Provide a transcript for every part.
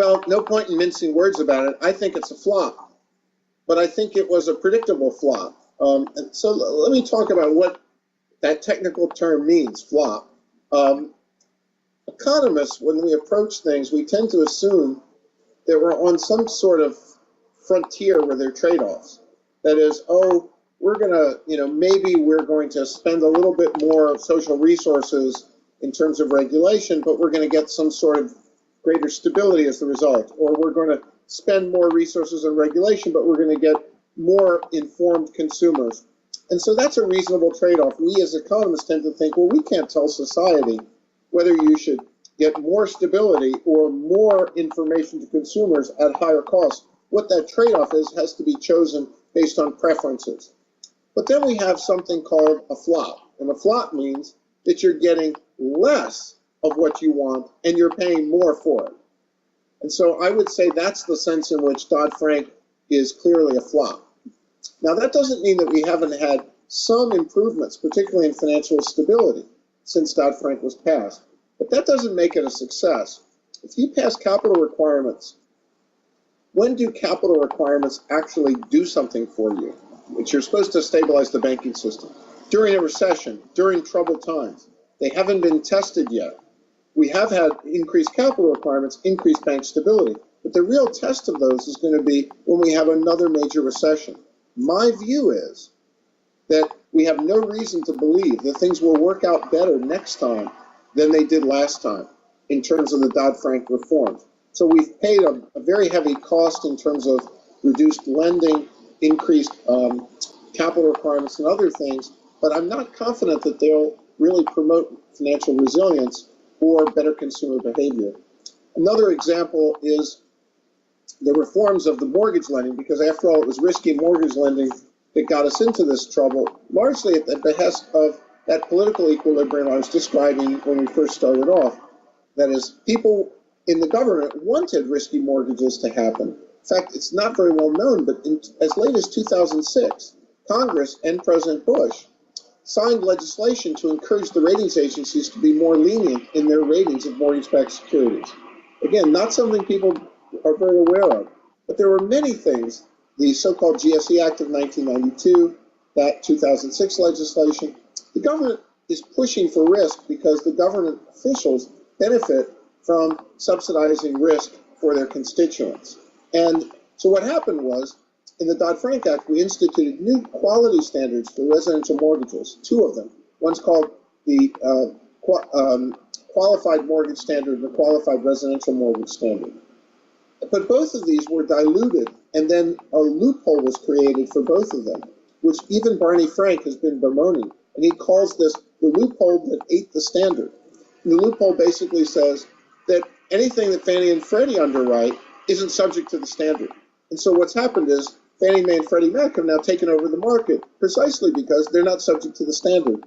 Well, no point in mincing words about it. I think it's a flop, but I think it was a predictable flop. And so let me talk about what that technical term means, flop. Economists, when we approach things, we tend to assume that we're on some sort of frontier where there are trade-offs. That is, oh, we're going to, maybe we're going to spend a little bit more social resources in terms of regulation, but we're going to get some sort of greater stability as the result. Or we're going to spend more resources on regulation, but we're going to get more informed consumers. And so that's a reasonable trade-off. We as economists tend to think, well, we can't tell society whether you should get more stability or more information to consumers at higher cost. What that trade-off is has to be chosen based on preferences. But then we have something called a flop. And a flop means that you're getting less of what you want and you're paying more for it. And so I would say that's the sense in which Dodd-Frank is clearly a flop. Now, that doesn't mean that we haven't had some improvements, particularly in financial stability, since Dodd-Frank was passed. But that doesn't make it a success. If you pass capital requirements, when do capital requirements actually do something for you? Which you're supposed to stabilize the banking system. During a recession, during troubled times. They haven't been tested yet. We have had increased capital requirements, increased bank stability. But the real test of those is going to be when we have another major recession. My view is that we have no reason to believe that things will work out better next time than they did last time in terms of the Dodd-Frank reforms. So we've paid a very heavy cost in terms of reduced lending, increased capital requirements and other things, but I'm not confident that they'll really promote financial resilience or better consumer behavior. Another example is the reforms of the mortgage lending, because after all, it was risky mortgage lending that got us into this trouble, largely at the behest of that political equilibrium I was describing when we first started off. That is, people in the government wanted risky mortgages to happen. In fact, it's not very well known, but as late as 2006, Congress and President Bush signed legislation to encourage the ratings agencies to be more lenient in their ratings of mortgage-backed securities. Again, not something people are very aware of, but there were many things, the so-called GSE Act of 1992, that 2006 legislation. The government is pushing for risk because the government officials benefit from subsidizing risk for their constituents. And so what happened was, in the Dodd-Frank Act, we instituted new quality standards for residential mortgages, two of them. One's called the Qualified Mortgage Standard and the Qualified Residential Mortgage Standard. But both of these were diluted, and then a loophole was created for both of them, which even Barney Frank has been bemoaning. And he calls this the loophole that ate the standard. And the loophole basically says that anything that Fannie and Freddie underwrite isn't subject to the standard. And so what's happened is Fannie Mae and Freddie Mac have now taken over the market precisely because they're not subject to the standard.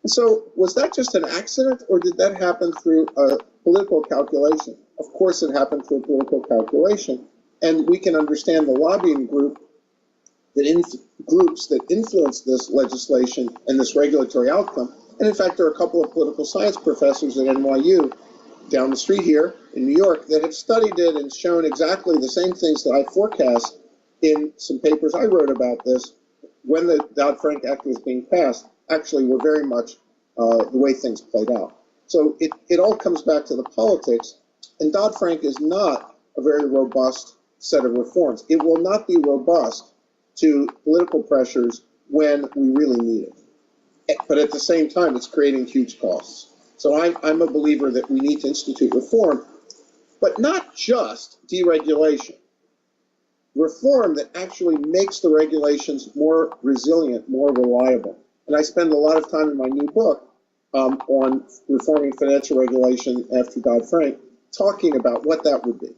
And so was that just an accident, or did that happen through a political calculation? Of course it happened through a political calculation. And we can understand the lobbying groups that influence this legislation and this regulatory outcome. And in fact, there are a couple of political science professors at NYU down the street here in New York that have studied it and shown exactly the same things that I forecast in some papers I wrote about this when the Dodd-Frank Act was being passed, actually were very much the way things played out. So it all comes back to the politics, and Dodd-Frank is not a very robust set of reforms. It will not be robust to political pressures when we really need it. But at the same time, it's creating huge costs. So I'm a believer that we need to institute reform, but not just deregulation. Reform that actually makes the regulations more resilient, more reliable. And I spend a lot of time in my new book on reforming financial regulation after Dodd-Frank, talking about what that would be.